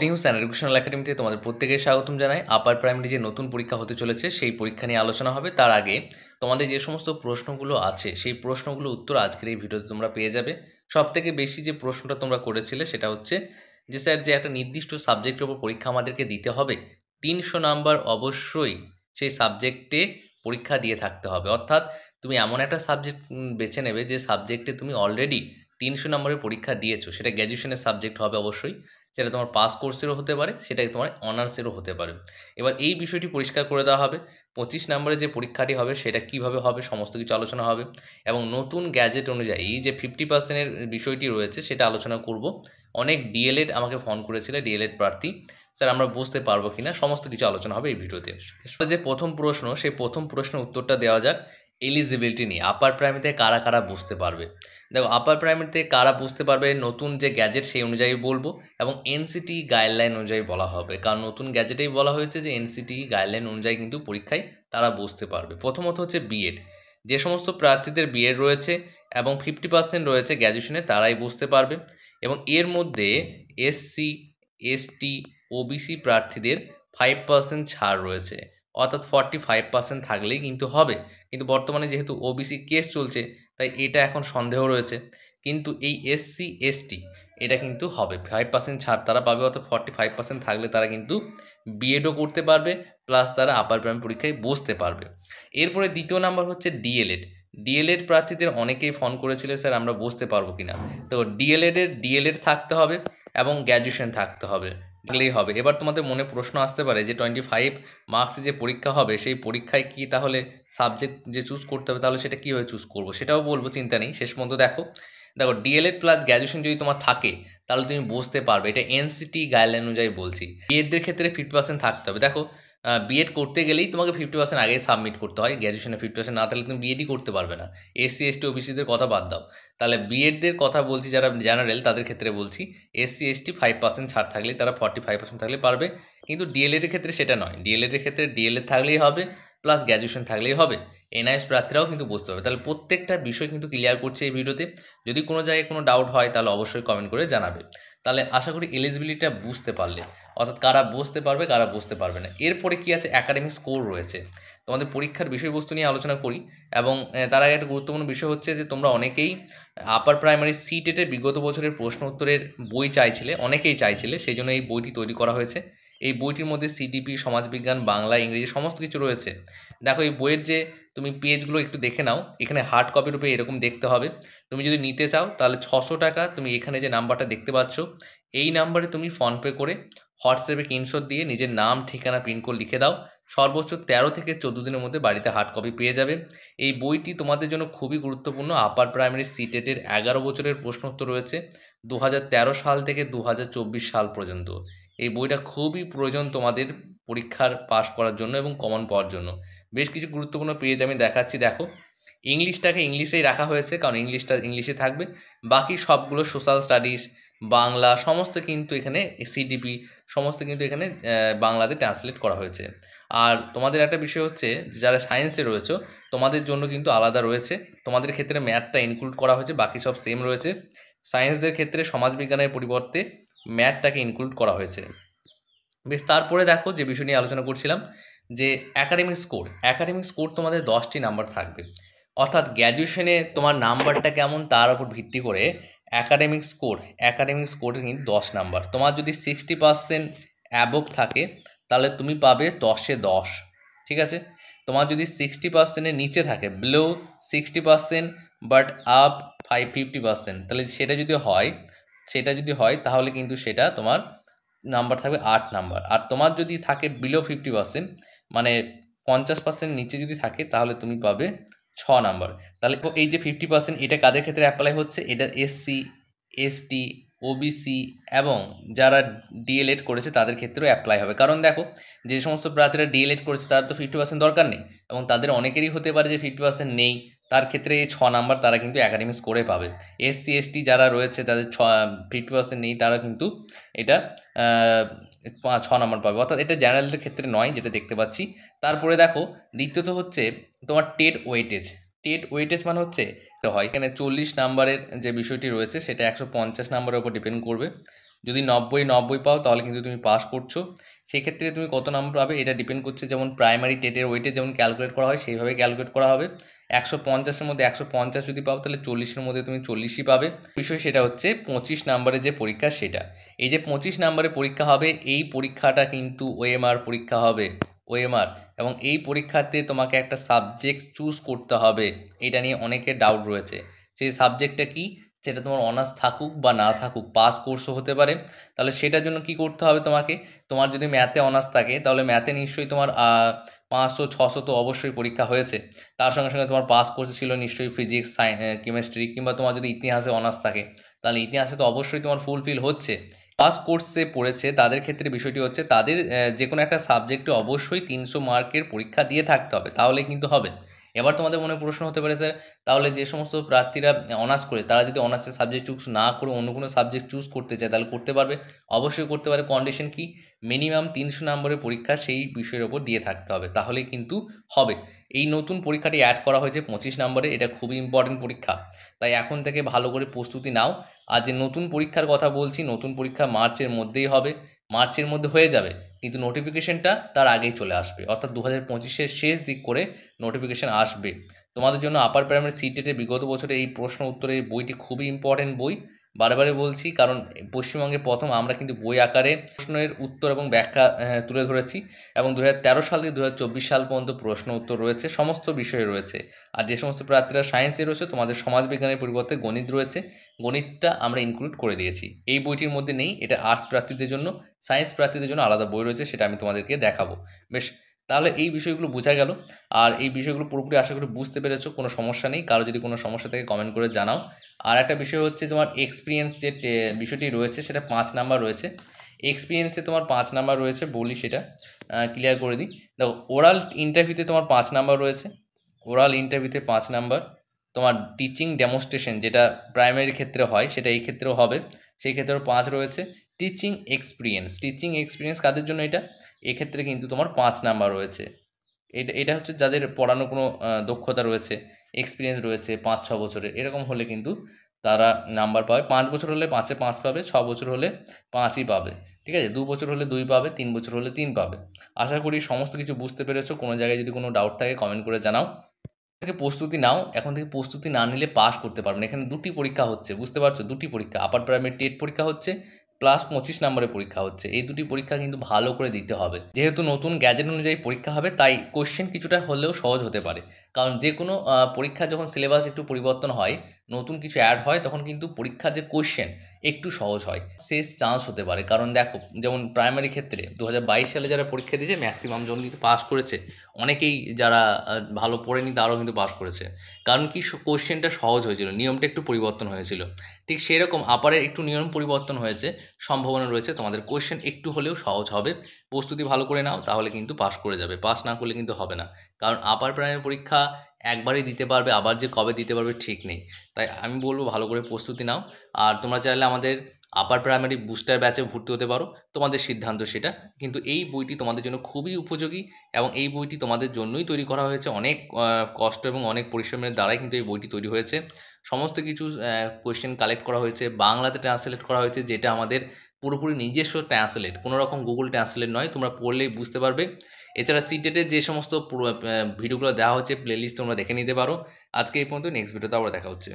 News and educational একাডেমিতে তোমাদের প্রত্যেকে স্বাগতম জানাই। আপার প্রাইমারি যে নতুন পরীক্ষা হতে চলেছে সেই পরীক্ষা নিয়ে আলোচনা হবে। তার আগে তোমাদের যে সমস্ত প্রশ্নগুলো আছে সেই প্রশ্নগুলো উত্তর আজকের এই ভিডিওতে তোমরা পেয়ে যাবে। সবথেকে বেশি যে প্রশ্নটা তোমরা করেছিলে সেটা হচ্ছে যে স্যার যে একটা নির্দিষ্ট সাবজেক্টের উপর পরীক্ষা আমাদেরকে দিতে হবে, 300 নাম্বার অবশ্যই সেই সাবজেক্টে পরীক্ষা দিয়ে থাকতে হবে। অর্থাৎ তুমি এমন একটা সাবজেক্ট বেছে নেবে যে সাবজেক্টে তুমি অলরেডি 300 নম্বরের পরীক্ষা দিয়েছো। সেটা গ্র্যাজুয়েশনের সাবজেক্ট হবে অবশ্যই, সেটা তোমার পাস কোর্সেরও হতে পারে, সেটা তোমার অনার্সেরও হতে পারে। এবার এই বিষয়টি পরিষ্কার করে দেওয়া হবে। 25 নম্বরে যে পরীক্ষাটি হবে সেটা কিভাবে হবে সমস্ত কিছু আলোচনা হবে, এবং নতুন গ্যাজেট অনুযায়ী যে 50%-এর বিষয়টি রয়েছে সেটা আলোচনা করব। অনেক ডিএলএড আমাকে ফোন করেছিল, ডিএলএড প্রার্থী, স্যার আমরা বুঝতে পারবো কিনা, সমস্ত কিছু আলোচনা হবে এই ভিডিওতে। যে প্রথম প্রশ্ন, সেই প্রথম প্রশ্নের উত্তরটা দেওয়া যাক এলিজিবিলিটি নিয়ে। আপার প্রাইমারিতে কারা কারা বুঝতে পারবে? দেখো, আপার প্রাইমারিতে কারা বুঝতে পারবে নতুন যে গ্যাজেট সেই অনুযায়ী বলবো, এবং এনসিটি গাইডলাইন অনুযায়ী বলা হবে, কারণ নতুন গ্যাজেটেই বলা হয়েছে যে এনসিটি গাইডলাইন অনুযায়ী কিন্তু পরীক্ষায় তারা বুঝতে পারবে। প্রথমত হচ্ছে বিএড, যে সমস্ত প্রার্থীদের বিএড রয়েছে এবং 50% রয়েছে গ্র্যাজুয়েশনে তারাই বুঝতে পারবে, এবং এর মধ্যে এসসি, এসটি, ওবিসি প্রার্থীদের 5% ছাড় রয়েছে, অর্থাৎ 45% থাকলেই কিন্তু হবে। কিন্তু বর্তমানে যেহেতু ওবিসি কেস চলছে তাই এটা এখন সন্দেহ রয়েছে, কিন্তু এই এসসি এসটি এটা কিন্তু হবে, 5% ছাড় তারা পাবে, অর্থাৎ 45% থাকলে তারা কিন্তু বিএডও করতে পারবে, প্লাস তারা আপার প্রাইমারি পরীক্ষায় বসতে পারবে। এরপরে দ্বিতীয় নাম্বার হচ্ছে ডিএলএড। ডিএলএড প্রার্থীদের অনেকেই ফোন করেছিল স্যার আমরা বসতে পারবো কিনা। তো ডিএলএড থাকতে হবে এবং গ্র্যাজুয়েশন থাকতে হবে, থাকলেই হবে। এবার তোমাদের মনে প্রশ্ন আসতে পারে যে 25 মার্কসে যে পরীক্ষা হবে সেই পরীক্ষায় কি তাহলে সাবজেক্ট যে চুজ করতে হবে, তাহলে সেটা কীভাবে চুজ করবো সেটাও বলবো, চিন্তা নেই, শেষ পর্যন্ত দেখো। দেখো, ডিএলএড প্লাস গ্র্যাজুয়েশন যদি তোমার থাকে তাহলে তুমি বুঝতে পারবে, এটা এনসিটি গাইডলাইন অনুযায়ী বলছি। বিএডদের ক্ষেত্রে 50% থাকতে হবে। দেখো, বিএড করতে গেলেই তোমাকে 50% আগেই সাবমিট করতে হয়, গ্র্যাজুয়েশনে 50% না থাকলে তুমি বিএডই করতে পারবে না। এসসি এসটি ওবিসিদের কথা বাদ দাও, তাহলে বিএডদের কথা বলছি, যারা জেনারেল তাদের ক্ষেত্রে বলছি, এসসি এসটি 5% ছাড় থাকলে তারা 45% থাকলে পারবে। কিন্তু ডিএলএডের ক্ষেত্রে সেটা নয়, ডিএলএডের ক্ষেত্রে ডিএলএড থাকলেই হবে প্লাস গ্র্যাজুয়েশন থাকলেই হবে। এনআইএস প্রার্থীরাও কিন্তু বুঝতে পারবে। তাহলে প্রত্যেকটা বিষয় কিন্তু ক্লিয়ার করছে এই ভিডিওতে। যদি কোনো জায়গায় কোনো ডাউট হয় তাহলে অবশ্যই কমেন্ট করে জানাবে। তাহলে আশা করি এলিজিবিলিটিটা বুঝতে পারলে, অর্থাৎ কারা বুঝতে পারবে কারা বুঝতে পারবে না। এরপরে কি আছে, একাডেমিক স্কোর রয়েছে। তোমাদের পরীক্ষার বিষয়বস্তু নিয়ে আলোচনা করি, এবং তার আগে একটা গুরুত্বপূর্ণ বিষয় হচ্ছে যে তোমরা অনেকেই আপার প্রাইমারি সিটেটের বিগত বছরের প্রশ্ন উত্তরের বই চাইছিলে, অনেকেই চাইছিলে, সেই জন্য এই বইটি তৈরি করা হয়েছে। এই বইটির মধ্যে সিডিপি, সমাজবিজ্ঞান, বাংলা, ইংরেজি সমস্ত কিছু রয়েছে। দেখো, এই বইয়ের যে তুমি পেজগুলো একটু দেখে নাও, এখানে হার্ড কপি রূপে এরকম দেখতে হবে। তুমি যদি নিতে চাও তাহলে 600 টাকা, তুমি এখানে যে নাম্বারটা দেখতে পাচ্ছ এই নাম্বারে তুমি ফোনপে করে হোয়াটসঅ্যাপে স্ক্রিনশট দিয়ে নিজের নাম, ঠিকানা, পিনকোড লিখে দাও। সর্বোচ্চ 13 থেকে 14 দিনের মধ্যে বাড়িতে হার্ড কপি পেয়ে যাবে। এই বইটি তোমাদের জন্য খুবই গুরুত্বপূর্ণ। আপার প্রাইমারি সিটেটের 11 বছরের প্রশ্নোত্তর রয়েছে 2013 সাল থেকে 2024 সাল পর্যন্ত। এই বইটা খুবই প্রয়োজন তোমাদের পরীক্ষার পাস করার জন্য এবং কমন পাওয়ার জন্য। বেশ কিছু গুরুত্বপূর্ণ পেজ আমি দেখাচ্ছি, দেখো। ইংলিশটাকে ইংলিশেই রাখা হয়েছে, কারণ ইংলিশটা ইংলিশে থাকবে। বাকি সবগুলো সোশ্যাল স্টাডিজ, বাংলা সমস্ত কিন্তু এখানে, সিডিপি সমস্ত কিন্তু এখানে বাংলাতে ট্রান্সলেট করা হয়েছে। আর তোমাদের একটা বিষয় হচ্ছে যে যারা সায়েন্সে রয়েছে তোমাদের জন্য কিন্তু আলাদা রয়েছে, তোমাদের ক্ষেত্রে ম্যাথটা ইনক্লুড করা হয়েছে, বাকি সব সেম রয়েছে। সায়েন্সদের ক্ষেত্রে সমাজবিজ্ঞানের পরিবর্তে ম্যাথটাকে ইনক্লুড করা হয়েছে। বেশ, তারপরে দেখো যে বিষয় নিয়ে আলোচনা করছিলাম, যে একাডেমিক স্কোর তোমাদের 10টি নাম্বার থাকবে, অর্থাৎ গ্র্যাজুয়েশনে তোমার নাম্বারটা কেমন তার উপর ভিত্তি করে একাডেমিক স্কোর কিন্তু 10 নাম্বার। তোমার যদি 60% অ্যাবভ থাকে তাহলে তুমি পাবে 10-এ 10, ঠিক আছে। তোমার যদি 60%-এর নিচে থাকে, বিলো 60% বাট আপ 50%, তাহলে সেটা যদি হয় তাহলে কিন্তু সেটা তোমার নাম্বার থাকবে 8 নাম্বার। আর তোমার যদি থাকে বিলো 50%, মানে 50% নিচে যদি থাকে তাহলে তুমি পাবে 6 নাম্বার। তাহলে এই যে 50% এটা কাদের ক্ষেত্রে অ্যাপ্লাই হচ্ছে, এটা এসসি, এসটি, ওবিসি এবং যারা ডিএলএড করেছে তাদের ক্ষেত্রেও অ্যাপ্লাই হবে। কারণ দেখো, যে সমস্ত প্রার্থীরা ডিএলএড করেছে তার তো 50% দরকার নেই, এবং তাদের অনেকেরই হতে পারে যে 50% নেই, তার ক্ষেত্রে এই 6 নাম্বার তারা কিন্তু একাডেমিক স্কোরে পাবে। এসসি এসটি যারা রয়েছে তাদের 50% নেই, তারা কিন্তু এটা 6 নম্বর পাবে, অর্থাৎ এটা জেনারেলদের ক্ষেত্রে নয়, যেটা দেখতে পাচ্ছি। তারপরে দেখো, দ্বিতীয়ত হচ্ছে তোমার টেট ওয়েটেজ মানে হচ্ছে হয় এখানে 40 নাম্বারের যে বিষয়টি রয়েছে সেটা 150 নাম্বারের উপর ডিপেন্ড করবে। যদি 90 পাও তাহলে কিন্তু তুমি পাস করছো। সেই ক্ষেত্রে তুমি কত নাম্বার পাবে এটা ডিপেন্ড করছে, যেমন প্রাইমারি টেটের ওয়েটে যেমন ক্যালকুলেট করা হয় সেইভাবে ক্যালকুলেট করা হবে। 150-এর মধ্যে 150 যদি পাও তাহলে 40-এর মধ্যে তুমি 40ই পাবে। বিষয় সেটা হচ্ছে 25 নাম্বারের যে পরীক্ষা সেটা। এই যে 25 নাম্বারের পরীক্ষা হবে, এই পরীক্ষাটা কিন্তু ওএমআর পরীক্ষা হবে, ওএমআর। এবং এই পরীক্ষাতে তোমাকে একটা সাবজেক্ট চুজ করতে হবে। এটা নিয়ে অনেকের ডাউট রয়েছে। সেই সাবজেক্টটা কি, সেটা তোমার অনার্স থাকুক বা না থাকুক, পাস কোর্সও হতে পারে। তাহলে সেটার জন্য কি করতে হবে তোমাকে, তোমার যদি ম্যাথে অনার্স থাকে তাহলে ম্যাথে নিশ্চয়ই তোমার 500-600 তো অবশ্যই পরীক্ষা হয়েছে। তার সঙ্গে সঙ্গে তোমার পাস কোর্সে ছিল নিশ্চয়ই ফিজিক্স, কেমিস্ট্রি, কিংবা তোমার যদি ইতিহাসে অনার্স থাকে তাহলে ইতিহাসে তো অবশ্যই তোমার ফুলফিল হচ্ছে। পাস কোর্সে পড়েছে তাদের ক্ষেত্রে বিষয়টি হচ্ছে তাদের যে কোনো একটা সাবজেক্টে অবশ্যই 300 মার্কের পরীক্ষা দিয়ে থাকতে হবে, তাহলে কিন্তু হবে। এবার তোমাদের মনে প্রশ্ন হতে পারে, স্যার তাহলে যে সমস্ত প্রার্থীরা অনার্স করে তারা যদি অনার্সের সাবজেক্ট চুজ না করে অন্য কোনো সাবজেক্ট চুজ করতে চায় তাহলে করতে পারবে? অবশ্যই করতে পারে। কন্ডিশন কি, মিনিমাম 300 নম্বরের পরীক্ষা সেই বিষয়ের ওপর দিয়ে থাকতে হবে, তাহলেই কিন্তু হবে। এই নতুন পরীক্ষাটি অ্যাড করা হয়েছে 25 নম্বরে, এটা খুবই ইম্পর্টেন্ট পরীক্ষা, তাই এখন থেকে ভালো করে প্রস্তুতি নাও। আর যে নতুন পরীক্ষার কথা বলছি, নতুন পরীক্ষা মার্চের মধ্যেই হবে, মার্চের মধ্যে হয়ে যাবে, কিন্তু নোটিফিকেশনটা তার আগেই চলে আসবে, অর্থাৎ 2025-এর শেষ দিক করে নোটিফিকেশান আসবে। তোমাদের জন্য আপার প্রাইমারি সিটেটে বিগত বছরে এই প্রশ্ন উত্তরের বইটি খুবই ইম্পর্টেন্ট বই, বারে বলছি, কারণ পশ্চিমবঙ্গে প্রথম আমরা কিন্তু বই আকারে প্রশ্নের উত্তর এবং ব্যাখ্যা তুলে ধরেছি। এবং 2013 সাল থেকে 2024 সাল পর্যন্ত প্রশ্ন উত্তর রয়েছে, সমস্ত বিষয়ে রয়েছে। আর যে সমস্ত প্রার্থীরা সায়েন্সে রয়েছে তোমাদের সমাজবিজ্ঞানের পরিবর্তে গণিত রয়েছে, গণিতটা আমরা ইনক্লুড করে দিয়েছি এই বইটির মধ্যে নেই, এটা আর্টস প্রার্থীদের জন্য। সায়েন্স প্রার্থীদের জন্য আলাদা বই রয়েছে, সেটা আমি তোমাদেরকে দেখাবো। বেশ, তাহলে এই বিষয়গুলো বোঝা গেল। আর এই বিষয়গুলো পুরোপুরি আশা করি বুঝতে পেরেছো, কোনো সমস্যা নেই। কারো যদি কোনো সমস্যা থাকে কমেন্ট করে জানাও। আর একটা বিষয় হচ্ছে তোমার এক্সপিরিয়েন্স যে বিষয়টি রয়েছে সেটা 5 নাম্বার রয়েছে। এক্সপিরিয়েন্সে তোমার 5 নাম্বার রয়েছে, বলি সেটা ক্লিয়ার করে দিই। দেখো, ওরাল ইন্টারভিউতে তোমার 5 নাম্বার রয়েছে, ওরাল ইন্টারভিউতে 5 নাম্বার। তোমার টিচিং ডেমনস্ট্রেশন যেটা প্রাইমারির ক্ষেত্রে হয় সেটা এই ক্ষেত্রেও হবে, সেই ক্ষেত্রেও 5 রয়েছে। টিচিং এক্সপিরিয়েন্স কাদের জন্য এটা, এক্ষেত্রে কিন্তু তোমার 5 নাম্বার রয়েছে। এটা এটা হচ্ছে যাদের পড়ানোর কোনো দক্ষতা রয়েছে, এক্সপিরিয়েন্স রয়েছে 5-6 বছরের, এরকম হলে কিন্তু তারা নাম্বার পাবে। 5 বছর হলে 5-এ 5 পাবে, 6 বছর হলে 5ই পাবে, ঠিক আছে? 2 বছর হলে 2 পাবে, 3 বছর হলে 3 পাবে। আশা করি সমস্ত কিছু বুঝতে পেরেছো। কোনো জায়গায় যদি কোনো ডাউট থাকে কমেন্ট করে জানাও। থেকে প্রস্তুতি নাও, এখন থেকে প্রস্তুতি না নিলে পাস করতে পারবে না। এখানে 2টি পরীক্ষা হচ্ছে, বুঝতে পারছো? 2টি পরীক্ষা, আপার প্রাইমারি টেট পরীক্ষা হচ্ছে, প্লাস 25 নম্বরের পরীক্ষা হচ্ছে। এই 2টি পরীক্ষা কিন্তু ভালো করে দিতে হবে। যেহেতু নতুন গ্যাজেট অনুযায়ী পরীক্ষা হবে, তাই কোশ্চেন কিছুটা হলেও সহজ হতে পারে। কারণ যে কোনো পরীক্ষা যখন সিলেবাস একটু পরিবর্তন হয়, নতুন কিছু অ্যাড হয়, তখন কিন্তু পরীক্ষার যে কোশ্চেন একটু সহজ হয়, শেষ চান্স হতে পারে। কারণ দেখো, যেমন প্রাইমারি ক্ষেত্রে 2022 সালে যারা পরীক্ষা দিয়েছে ম্যাক্সিমাম জন কিন্তু পাস করেছে। অনেকেই যারা ভালো পড়েনি তারাও কিন্তু পাস করেছে, কারণ কি কোশ্চেনটা সহজ হয়েছিল, নিয়মটা একটু পরিবর্তন হয়েছিল। ঠিক সেরকম আপারের একটু নিয়ম পরিবর্তন হয়েছে, সম্ভাবনা রয়েছে তোমাদের কোশ্চেন একটু হলেও সহজ হবে। প্রস্তুতি ভালো করে নাও, তাহলে কিন্তু পাস করে যাবে, পাস না করলে কিন্তু হবে না। কারণ আপার প্রাইমারি পরীক্ষা একবারই দিতে পারবে, আবার যে কবে দিতে পারবে ঠিক নেই। তাই আমি বলবো ভালো করে প্রস্তুতি নাও। আর তোমরা চাইলে আমাদের আপার প্রাইমারি বুস্টার ব্যাচে ভর্তি হতে পারো, তোমাদের সিদ্ধান্ত সেটা। কিন্তু এই বইটি তোমাদের জন্য খুবই উপযোগী, এবং এই বইটি তোমাদের জন্যই তৈরি করা হয়েছে। অনেক কষ্ট এবং অনেক পরিশ্রমের দ্বারাই কিন্তু এই বইটি তৈরি হয়েছে। সমস্ত কিছু কোয়েশ্চেন কালেক্ট করা হয়েছে, বাংলাতে ট্রান্সলেট করা হয়েছে, যেটা আমাদের পুরোপুরি নিজস্ব ট্রান্সলেট, কোনো রকম গুগল ট্রান্সলেট নয়। তোমরা পড়লেই বুঝতে পারবে। এছাড়া সিটেটের যে সমস্ত ভিডিওগুলো দেওয়া হচ্ছে প্লেলিস্ট তোমরা দেখে নিতে পারো। আজকে এই পর্যন্ত, নেক্সট ভিডিওতে আবার দেখা হচ্ছে।